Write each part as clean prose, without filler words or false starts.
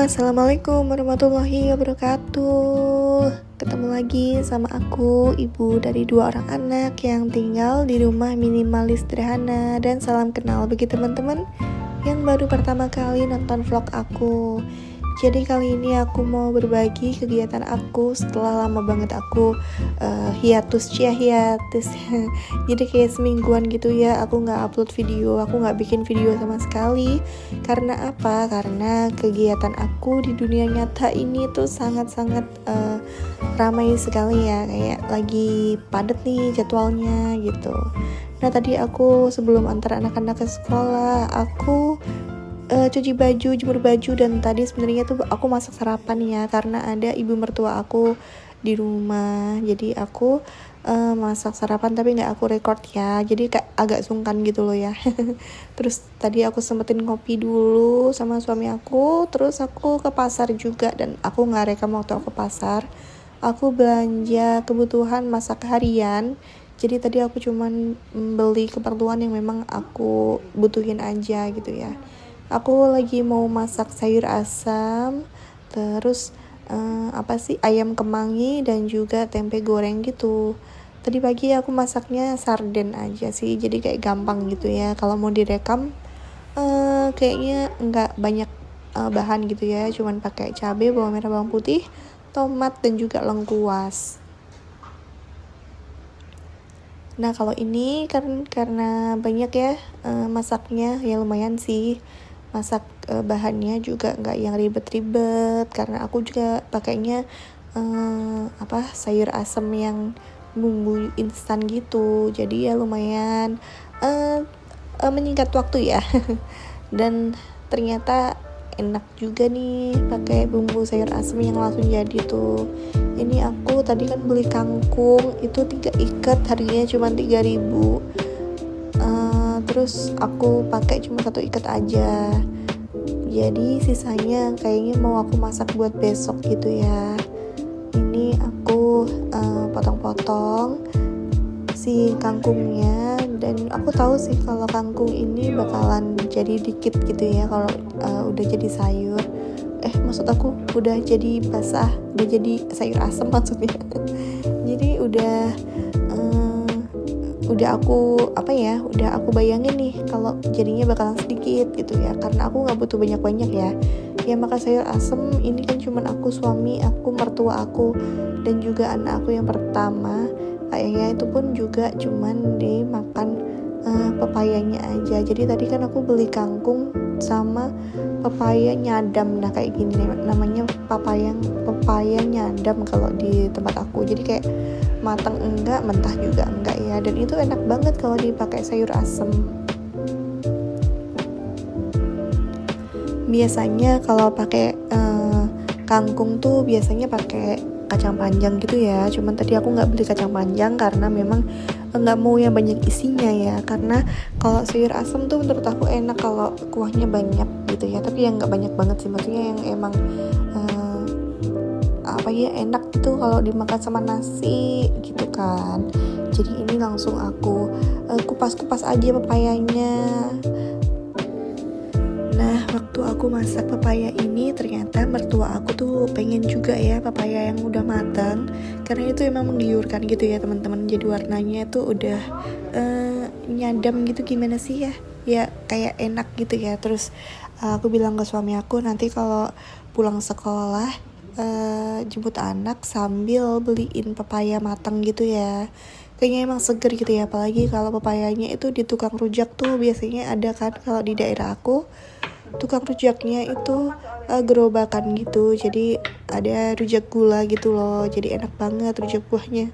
Assalamualaikum warahmatullahi wabarakatuh. Ketemu lagi sama aku, ibu dari 2 orang anak yang tinggal di rumah minimalis sederhana. Dan salam kenal bagi teman-teman yang baru pertama kali nonton vlog aku. Jadi kali ini aku mau berbagi kegiatan aku setelah lama banget aku hiatus. Jadi kayak semingguan gitu ya, aku nggak upload video, aku nggak bikin video sama sekali. Karena apa? Karena kegiatan aku di dunia nyata ini tuh sangat-sangat ramai sekali ya, kayak lagi padat nih jadwalnya gitu. Nah tadi aku sebelum antar anak-anak ke sekolah, aku cuci baju, jemur baju, dan tadi sebenarnya tuh aku masak sarapan ya, karena ada ibu mertua aku di rumah. Jadi aku masak sarapan tapi nggak aku record ya, jadi kayak agak sungkan gitu loh ya. Terus tadi aku sempetin ngopi dulu sama suami aku, terus aku ke pasar juga, dan aku nggak rekam waktu aku ke pasar. Aku belanja kebutuhan masak harian. Jadi tadi aku cuman beli keperluan yang memang aku butuhin aja gitu ya. Aku lagi mau masak sayur asam, terus ayam kemangi, dan juga tempe goreng gitu. Tadi pagi aku masaknya sarden aja sih, jadi kayak gampang gitu ya. Kalau mau direkam kayaknya nggak banyak bahan gitu ya, cuman pakai cabai, bawang merah, bawang putih, tomat, dan juga lengkuas. Nah kalau ini kan karena banyak ya masaknya, ya lumayan sih. Masak bahannya juga nggak yang ribet-ribet, karena aku juga pakainya sayur asam yang bumbu instan gitu, jadi ya lumayan menyingkat waktu ya. Dan ternyata enak juga nih pakai bumbu sayur asam yang langsung jadi tuh. Ini aku tadi kan beli kangkung itu 3 ikat, harganya cuma 3.000. Terus aku pakai cuma 1 ikat aja, jadi sisanya kayaknya mau aku masak buat besok gitu ya. Ini aku potong-potong si kangkungnya, dan aku tahu sih kalau kangkung ini bakalan jadi dikit gitu ya kalau udah jadi sayur. Maksud aku udah jadi basah, udah jadi sayur asam maksudnya. Jadi udah aku bayangin nih kalau jadinya bakalan sedikit gitu ya, karena aku nggak butuh banyak-banyak ya. Makan sayur asem ini kan cuman aku, suami aku, mertua aku, dan juga anak aku yang pertama. Kayaknya itu pun juga cuman dimakan pepayanya aja. Jadi tadi kan aku beli kangkung sama pepaya nyadam. Nah kayak gini namanya pepaya nyadam kalau di tempat aku. Jadi kayak matang enggak, mentah juga enggak ya, dan itu enak banget kalau dipakai sayur asem. Biasanya kalau pakai kangkung tuh biasanya pakai kacang panjang gitu ya, cuman tadi aku nggak beli kacang panjang karena memang nggak mau yang banyak isinya ya. Karena kalau sayur asem tuh menurut aku enak kalau kuahnya banyak gitu ya, tapi yang nggak banyak banget sih, maksudnya yang emang enak gitu kalau dimakan sama nasi gitu kan. Jadi ini langsung aku kupas-kupas aja pepayanya. Nah waktu aku masak pepaya ini ternyata mertua aku tuh pengen juga ya pepaya yang udah matang, karena itu emang menggiurkan gitu ya teman-teman. Jadi warnanya tuh udah nyadam gitu, gimana sih ya kayak enak gitu ya. Terus aku bilang ke suami aku, nanti kalau pulang sekolah jemput anak sambil beliin pepaya matang gitu ya, kayaknya emang seger gitu ya. Apalagi kalau pepayanya itu di tukang rujak tuh biasanya ada kan, kalau di daerah aku tukang rujaknya itu gerobakan gitu, jadi ada rujak gula gitu loh, jadi enak banget rujak buahnya.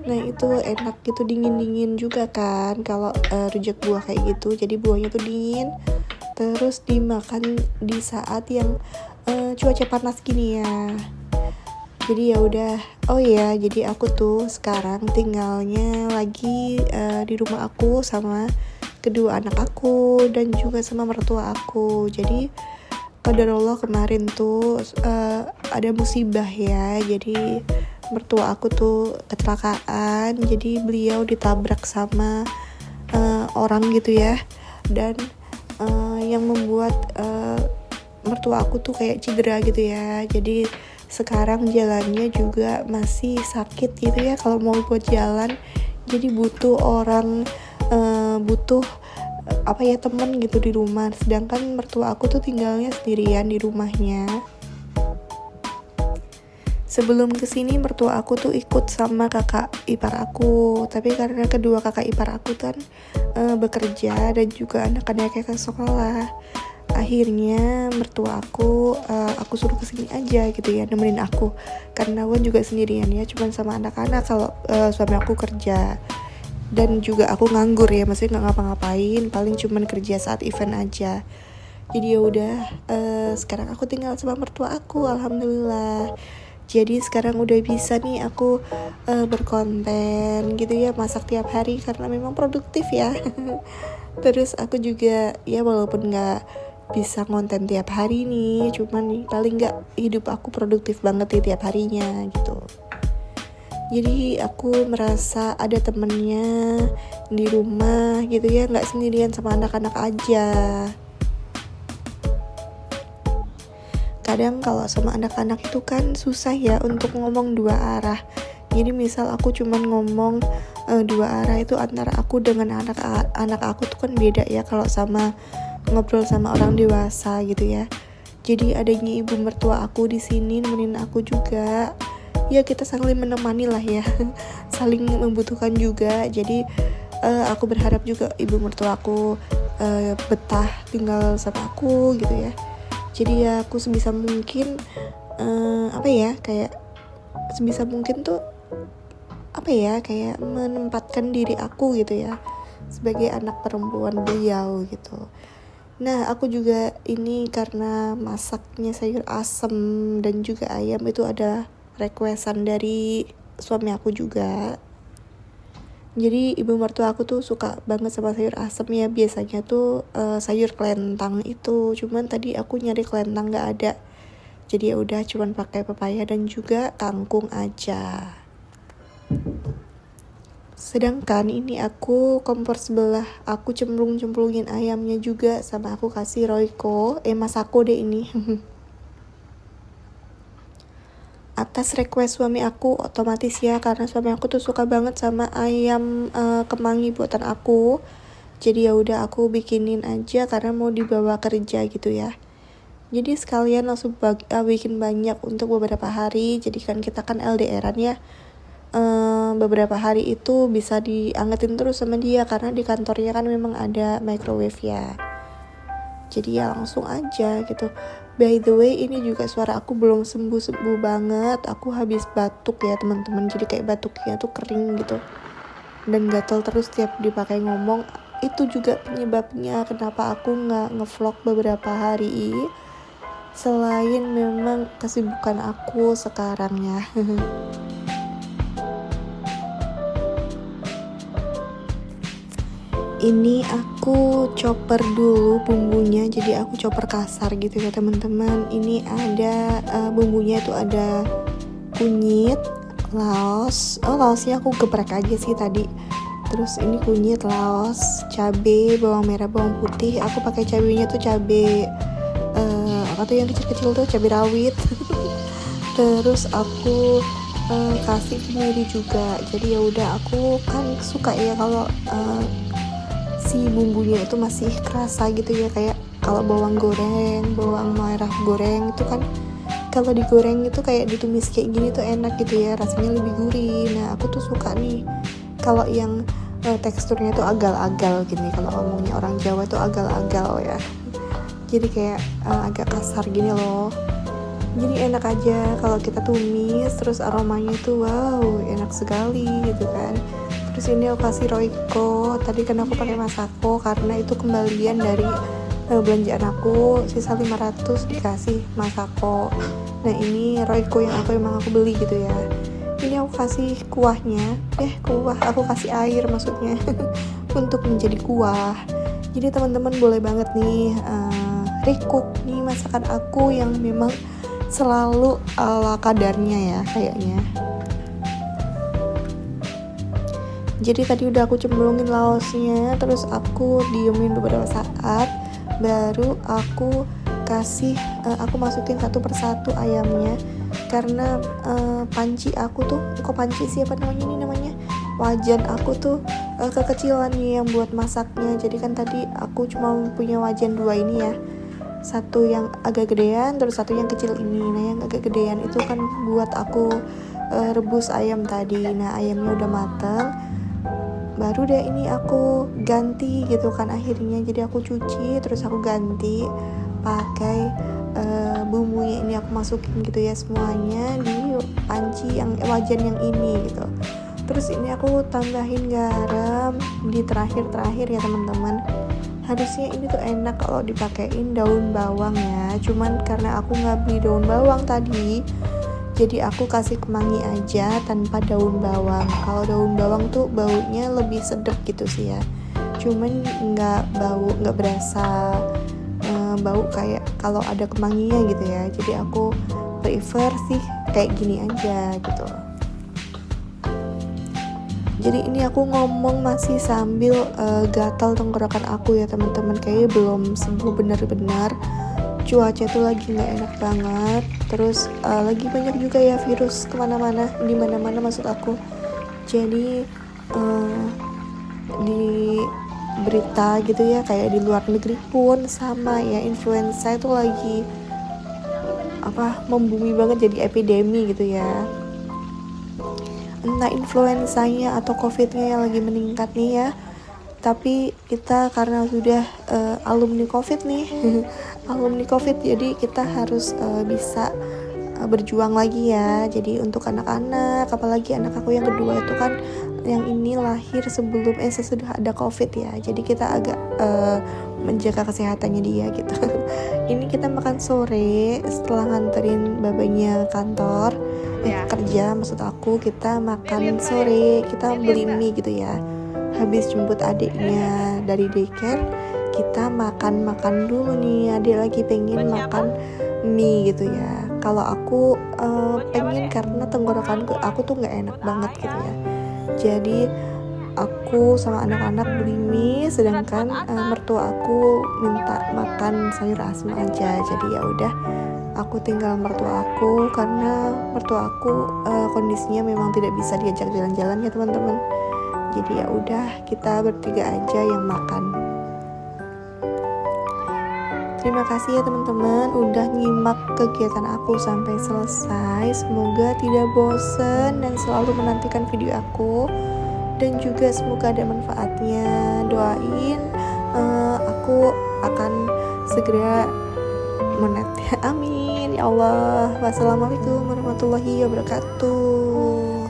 Nah itu enak gitu, dingin-dingin juga kan kalau rujak buah kayak gitu. Jadi buahnya tuh dingin, terus dimakan di saat yang cuaca panas gini ya. Jadi ya udah. Jadi aku tuh sekarang tinggalnya lagi di rumah aku sama kedua anak aku dan juga sama mertua aku. Jadi qadarullah kemarin tuh ada musibah ya. Jadi mertua aku tuh kecelakaan, jadi beliau ditabrak sama orang gitu ya. Dan yang membuat mertua aku tuh kayak cedera gitu ya, jadi sekarang jalannya juga masih sakit gitu ya kalau mau buat jalan, jadi butuh orang, butuh temen gitu di rumah. Sedangkan mertua aku tuh tinggalnya sendirian di rumahnya. Sebelum kesini mertua aku tuh ikut sama kakak ipar aku, tapi karena kedua kakak ipar aku kan bekerja dan juga anak-anaknya ke sekolah, akhirnya mertua aku suruh kesini aja gitu ya, nemenin aku, karena Wan juga sendirian ya, cuman sama anak-anak kalau suami aku kerja. Dan juga aku nganggur ya, maksudnya nggak ngapa-ngapain, paling cuman kerja saat event aja. Jadi ya udah, sekarang aku tinggal sama mertua aku, alhamdulillah. Jadi sekarang udah bisa nih aku berkonten gitu ya, masak tiap hari karena memang produktif ya. Terus aku juga ya walaupun nggak bisa konten tiap hari nih, cuman nih paling nggak hidup aku produktif banget di tiap harinya gitu. Jadi aku merasa ada temennya di rumah gitu ya, nggak sendirian sama anak-anak aja. Kadang kalau sama anak-anak itu kan susah ya untuk ngomong dua arah. Jadi misal aku cuman ngomong dua arah itu antara aku dengan anak aku tuh kan beda ya kalau sama ngobrol sama orang dewasa gitu ya. Jadi adanya ibu mertua aku di sini nemenin aku juga. Ya kita saling menemani lah ya. Saling membutuhkan juga. Jadi aku berharap juga ibu mertua aku betah tinggal sama aku gitu ya. Jadi ya aku sebisa mungkin kayak sebisa mungkin tuh kayak menempatkan diri aku gitu ya sebagai anak perempuan beliau gitu. Nah aku juga ini karena masaknya sayur asem dan juga ayam itu ada requestan dari suami aku juga. Jadi ibu mertua aku tuh suka banget sama sayur asem ya, biasanya tuh sayur kelentang itu, cuman tadi aku nyari kelentang nggak ada, jadi ya udah cuman pakai pepaya dan juga kangkung aja. Sedangkan ini aku kompor sebelah aku cemplungin ayamnya juga, sama aku kasih Royco Masako deh ini. Atas request suami aku otomatis ya, karena suami aku tuh suka banget sama ayam kemangi buatan aku. Jadi ya udah aku bikinin aja karena mau dibawa kerja gitu ya. Jadi sekalian langsung bikin banyak untuk beberapa hari. Jadi kan kita kan LDRan ya. Beberapa hari itu bisa diangetin terus sama dia karena di kantornya kan memang ada microwave ya. Jadi ya langsung aja gitu. By the way, ini juga suara aku belum sembuh banget. Aku habis batuk ya teman-teman. Jadi kayak batuknya tuh kering gitu dan gatal terus tiap dipakai ngomong. Itu juga penyebabnya kenapa aku nggak ngevlog beberapa hari. Selain memang kesibukan aku sekarang ya. Ini aku chopper dulu bumbunya, jadi aku chopper kasar gitu ya teman-teman. Ini ada bumbunya itu ada kunyit, laosnya aku geprek aja sih tadi. Terus ini kunyit, laos, cabe, bawang merah, bawang putih. Aku pakai cabenya tuh cabe atau yang kecil-kecil tuh cabe rawit. Terus aku kasih kemiri juga. Jadi ya udah, aku kan suka ya kalau si bumbunya itu masih kerasa gitu ya, kayak kalau bawang merah goreng itu kan kalau digoreng itu kayak ditumis kayak gini tuh enak gitu ya, rasanya lebih gurih. Nah aku tuh suka nih kalau yang teksturnya tuh agal-agal gini, kalau ngomongnya orang Jawa tuh agal-agal ya, jadi kayak agak kasar gini loh. Jadi enak aja kalau kita tumis, terus aromanya tuh wow enak sekali gitu kan. Terus ini aku kasih Royco, tadi kan aku pakai Masako karena itu kembalian dari belanjaan aku, sisa 500 dikasih Masako. Nah ini Royco yang emang aku beli gitu ya. Ini aku kasih kuahnya, aku kasih air maksudnya untuk menjadi kuah. Jadi teman-teman boleh banget nih recook nih masakan aku yang memang selalu ala kadarnya ya kayaknya. Jadi tadi udah aku cemplungin laosnya, terus aku diemin beberapa saat, baru aku aku masukin satu persatu ayamnya, karena panci aku tuh, kok panci sih, apa namanya ini namanya, wajan aku tuh kekecilan nih yang buat masaknya. Jadi kan tadi aku cuma punya wajan 2 ini ya, satu yang agak gedean terus satu yang kecil ini. Nah yang agak gedean itu kan buat aku rebus ayam tadi. Nah ayamnya udah mateng, baru deh ini aku ganti gitu kan akhirnya. Jadi aku cuci terus aku ganti pakai bumbunya ini, aku masukin gitu ya semuanya di panci yang wajan yang ini gitu. Terus ini aku tambahin garam di terakhir ya teman-teman. Harusnya ini tuh enak kalau dipakein daun bawang ya, cuman karena aku nggak beli daun bawang tadi, jadi aku kasih kemangi aja tanpa daun bawang. Kalau daun bawang tuh baunya lebih sedap gitu sih ya, cuman nggak berasa bau kayak kalau ada kemanginya gitu ya. Jadi aku prefer sih kayak gini aja gitu. Jadi ini aku ngomong masih sambil gatal tenggorokan aku ya teman-teman, kayaknya belum sembuh benar-benar. Cuaca tuh lagi nggak enak banget, terus lagi banyak juga ya virus kemana-mana, di mana-mana maksud aku. Jadi di berita gitu ya, kayak di luar negeri pun sama ya, influenza itu lagi membumi banget, jadi epidemi gitu ya. Entah influenzanya atau covidnya yang lagi meningkat nih ya, tapi kita karena sudah alumni covid nih alumni covid, jadi kita harus bisa berjuang lagi ya. Jadi untuk anak-anak, apalagi anak aku yang kedua itu kan yang ini lahir sesudah ada covid ya, jadi kita agak menjaga kesehatannya dia gitu. Ini kita makan sore setelah nganterin babanya kantor kerja, maksud aku kita makan sore, kita beli mie gitu ya. Habis jemput adiknya dari daycare, kita makan dulu nih. Adik lagi pengen makan mie gitu ya. Kalau aku pengen karena tenggorokanku aku tuh nggak enak banget gitu ya. Jadi aku sama anak-anak beli mie, sedangkan mertua aku minta makan sayur asem aja. Jadi ya udah, aku tinggal mertua aku karena mertua aku kondisinya memang tidak bisa diajak jalan-jalan ya teman-teman. Jadi ya udah, kita bertiga aja yang makan. Terima kasih ya teman-teman udah nyimak kegiatan aku sampai selesai. Semoga tidak bosen dan selalu menantikan video aku, dan juga semoga ada manfaatnya. Doain aku akan segera monet. Amin ya Allah. Wassalamualaikum warahmatullahi wabarakatuh.